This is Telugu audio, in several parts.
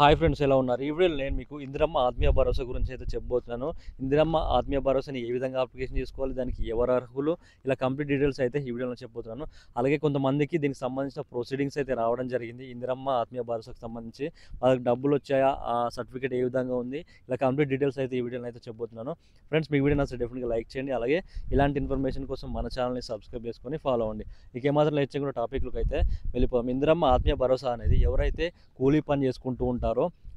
హాయ్ ఫ్రెండ్స్, ఎలా ఉన్నారు? ఈ వీడియోలో నేను మీకు ఇందిరమ్మ ఆత్మీయ భరోసా గురించి అయితే చెప్పబోతున్నాను. ఇందిరమ్మ ఆత్మీయ భరోసాని ఏ విధంగా అప్లికేషన్ చేసుకోవాలి, దానికి ఎవరు అర్హులు, ఇలా కంప్లీట్ డీటెయిల్స్ అయితే ఈ వీడియోలో చెప్పబోతున్నాను. అలాగే కొంతమందికి దీనికి సంబంధించిన ప్రొసీడింగ్స్ అయితే రావడం జరిగింది. ఇందిరమ్మ ఆత్మీయ భరోసాకు సంబంధించి వాళ్ళకి డబ్బులు వచ్చాయా, ఆ సర్టిఫికేట్ ఏ విధంగా ఉంది, ఇలా కంప్లీట్ డీటెయిల్స్ అయితే ఈ వీడియోలో అయితే చెప్పబోతున్నాను. ఫ్రెండ్స్, మీ వీడియో నచ్చితే డెఫినెట్గా లైక్ చేయండి. అలాగే ఇలాంటి ఇన్ఫర్మేషన్ కోసం మన ఛానల్ని సబ్స్క్రైబ్ చేసుకొని ఫాలో అవ్వండి. ఇక ఏమాత్రం లేట్ చేయకుండా టాపిక్లకు అయితే వెళ్ళిపోయాం. ఇందిరమ్మ ఆత్మీయ భరోసా అనేది ఎవరైతే కూలీ పని చేసుకుంటూ ఉంటారో,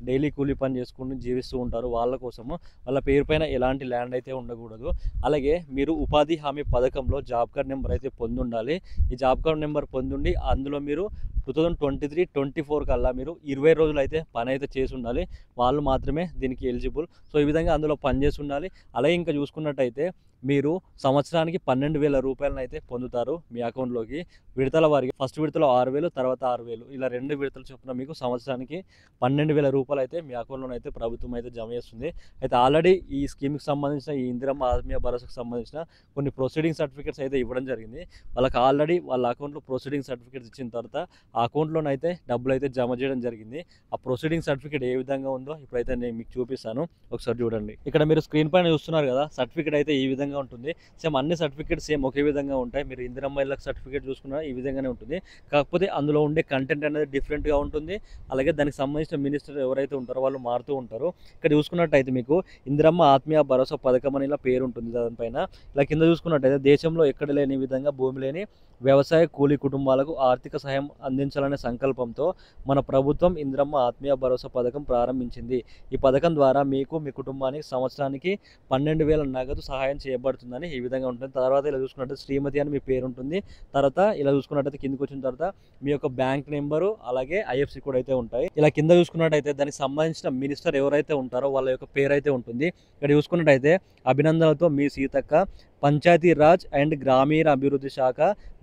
డైలీ కూలీ పని చేసుకుంటూ జీవిస్తూ ఉంటారు, వాళ్ళ కోసము వాళ్ళ పేరు పైన ఎలాంటి ల్యాండ్ అయితే ఉండకూడదు. అలాగే మీరు ఉపాధి హామీ పథకంలో జాబ్ కార్డ్ నెంబర్ అయితే పొంది ఉండాలి. ఈ జాబ్ కార్డ్ నెంబర్ పొందుండి అందులో మీరు 2023-24 కల్లా మీరు 20 రోజులు అయితే పని అయితే చేసి ఉండాలి. వాళ్ళు మాత్రమే దీనికి ఎలిజిబుల్. సో ఈ విధంగా అందులో పని చేసి ఉండాలి. అలాగే ఇంకా చూసుకున్నట్టయితే మీరు సంవత్సరానికి 12,000 రూపాయలను అయితే పొందుతారు మీ అకౌంట్లోకి. విడతల వారికి ఫస్ట్ విడతలో 6,000, తర్వాత 6,000, ఇలా 2 విడతల చొప్పున మీకు సంవత్సరానికి 12,000 రూపాయలు అయితే మీ అకౌంట్లోనే అయితే ప్రభుత్వం అయితే జమ చేస్తుంది. అయితే ఆల్రెడీ ఈ స్కీమ్కి సంబంధించిన, ఈ ఇందిరమ్మ ఆత్మీయ భరోసాకు సంబంధించిన కొన్ని ప్రొసీడింగ్ సర్టిఫికేట్స్ అయితే ఇవ్వడం జరిగింది. వాళ్ళకి ఆల్రెడీ వాళ్ళ అకౌంట్లో ప్రొసీడింగ్ సర్టిఫికేట్స్ ఇచ్చిన తర్వాత ఆ అకౌంట్లోనైతే డబ్బులు అయితే జమ చేయడం జరిగింది. ఆ ప్రొసీడింగ్ సర్టిఫికేట్ ఏ విధంగా ఉందో ఇప్పుడైతే నేను మీకు చూపిస్తాను, ఒకసారి చూడండి. ఇక్కడ మీరు స్క్రీన్ పైన చూస్తున్నారు కదా, సర్టిఫికేట్ అయితే ఈ విధంగా ఉంటుంది. సేమ్ అన్ని సర్టిఫికేట్స్ సేమ్ ఒకే విధంగా ఉంటాయి. మీరు ఇందిరమ్మ ఇళ్ళకి సర్టిఫికేట్ చూసుకున్నా ఈ విధంగానే ఉంటుంది. కాకపోతే అందులో ఉండే కంటెంట్ అనేది డిఫరెంట్గా ఉంటుంది. అలాగే దానికి సంబంధించిన మినిస్టర్ ఎవరైతే ఉంటారో వాళ్ళు మారుతూ ఉంటారు. ఇక్కడ చూసుకున్నట్టయితే మీకు ఇందిరమ్మ ఆత్మీయ భరోసా పథకం అని ఇలా పేరు ఉంటుంది దానిపైన. ఇలా కింద చూసుకున్నట్టయితే దేశంలో ఎక్కడ లేని విధంగా భూమి లేని వ్యవసాయ కూలీ కుటుంబాలకు ఆర్థిక సహాయం అందించాలనే సంకల్పంతో మన ప్రభుత్వం ఇందిరమ్మ ఆత్మీయ భరోసా పథకం ప్రారంభించింది. ఈ పథకం ద్వారా మీకు, మీ కుటుంబానికి సంవత్సరానికి 12,000 నగదు సహాయం చేయబడుతుందని ఈ విధంగా ఉంటుంది. తర్వాత ఇలా చూసుకున్నట్టు శ్రీమతి అని మీ పేరు ఉంటుంది. తర్వాత ఇలా చూసుకున్నట్టయితే కిందకి వచ్చిన తర్వాత మీ యొక్క బ్యాంక్ నెంబరు, అలాగే ఐఎఫ్సి కోడ్ అయితే ఉంటాయి. ఇలా కింద చూసుకున్నట్టయితే దానికి సంబంధించిన మినిస్టర్ ఎవరైతే ఉంటారో వాళ్ళ యొక్క పేరు అయితే ఉంటుంది. ఇక్కడ చూసుకున్నట్టయితే అభినందనలతో మీ సీతక్క, పంచాయతీ రాజ్ అండ్ గ్రామీణ అభివృద్ధి శాఖ,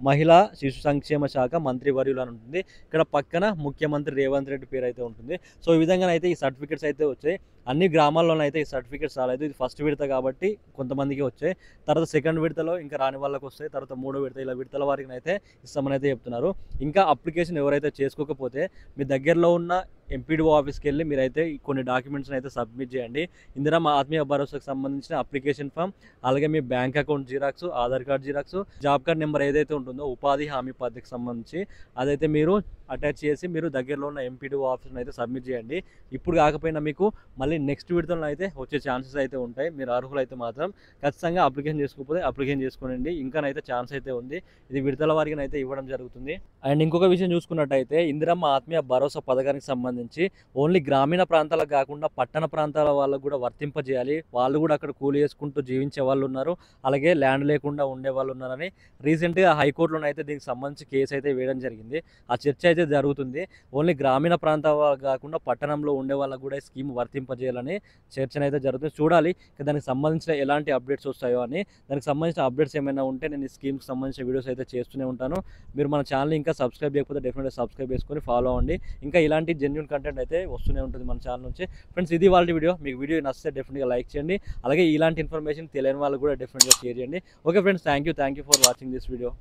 మహిళా శిశు సంక్షేమ శాఖ మంత్రివర్యులు అని ఉంటుంది. ఇక్కడ పక్కన ముఖ్యమంత్రి రేవంత్ రెడ్డి పేరు అయితే ఉంటుంది. సో ఈ విధంగా అయితే ఈ సర్టిఫికేట్స్ అయితే వచ్చాయి. అన్ని గ్రామాల్లోనైతే ఈ సర్టిఫికేట్స్ రాలేదు. ఇది ఫస్ట్ విడత కాబట్టి కొంతమందికి వచ్చాయి. తర్వాత సెకండ్ విడతలో ఇంకా రాని వాళ్ళకి వస్తాయి. తర్వాత మూడో విడత, ఇలా విడతల వారికి అయితే ఇస్తామని అయితే చెప్తున్నారు. ఇంకా అప్లికేషన్ ఎవరైతే చేసుకోకపోతే మీ దగ్గరలో ఉన్న ఎంపీడీఓ ఆఫీస్కి వెళ్ళి మీరైతే కొన్ని డాక్యుమెంట్స్ని అయితే సబ్మిట్ చేయండి. ఇందిరమ్మ ఆత్మీయ భరోసాకు సంబంధించిన అప్లికేషన్ ఫామ్, అలాగే మీ bank account xerox, Aadhaar card xerox, job card number ఏదైతే ఉంటుందో ఉపాధి హామీ పద్ధతికి సంబంధించి అదైతే మీరు అటాచ్ చేసి మీరు దగ్గరలో ఉన్న ఎంపీడీఓ ఆఫీస్ని అయితే సబ్మిట్ చేయండి. ఇప్పుడు కాకపోయినా మీకు మళ్ళీ నెక్స్ట్ విడతలో అయితే వచ్చే ఛాన్సెస్ అయితే ఉంటాయి. మీరు అర్హులు అయితే మాత్రం ఖచ్చితంగా అప్లికేషన్ చేసుకోకపోతే అప్లికేషన్ చేసుకోనండి. ఇంకానైతే ఛాన్స్ అయితే ఉంది. ఇది విడతల వారికి అయితే ఇవ్వడం జరుగుతుంది. అండ్ ఇంకొక విషయం చూసుకున్నట్టయితే ఇందిరమ్మ ఆత్మీయ భరోసా పథకానికి సంబంధించి ఓన్లీ గ్రామీణ ప్రాంతాలకు కాకుండా పట్టణ ప్రాంతాల వాళ్ళకు కూడా వర్తింపజేయాలి. వాళ్ళు కూడా అక్కడ కూలి చేసుకుంటూ జీవించే వాళ్ళు ఉన్నారు, అలాగే ల్యాండ్ లేకుండా ఉండే వాళ్ళు ఉన్నారని రీసెంట్గా హైకోర్టులోనైతే దీనికి సంబంధించి కేసు అయితే వేయడం జరిగింది. ఆ చర్చ అయితే జరుగుతుంది. ఓన్లీ గ్రామీణ ప్రాంతాల కాకుండా పట్టణంలో ఉండే వాళ్ళకు కూడా స్కీమ్ వర్తింపజేయాలని చర్చనైతే జరుగుతుంది. చూడాలి దానికి సంబంధించిన ఎలాంటి అప్డేట్స్ వస్తాయో అని. దానికి సంబంధించిన అప్డేట్స్ ఏమైనా ఉంటే నేను ఈ స్కీమ్కి సంబంధించిన వీడియోస్ అయితే చేస్తూనే ఉంటాను. మీరు మన ఛానల్ ఇంకా సబ్స్క్రైబ్ చేయకపోతే డెఫినెట్గా సబ్స్క్రైబ్ చేసుకొని ఫాలో అవ్వండి. ఇంకా ఇలాంటి జెన్యూన్ కంటెంట్ అయితే వస్తూనే ఉంటుంది మన ఛానల్ నుంచి. ఫ్రెండ్స్, ఇది వాళ్ళ వీడియో. మీకు వీడియో నచ్చితే డెఫినెట్గా లైక్ చేయండి. అలాగే ఇలాంటి ఇన్ఫర్మేషన్ తెలియని వాళ్ళు కూడా డెఫినెట్గా షేర్ చేయండి. Okay friends, thank you for watching this video.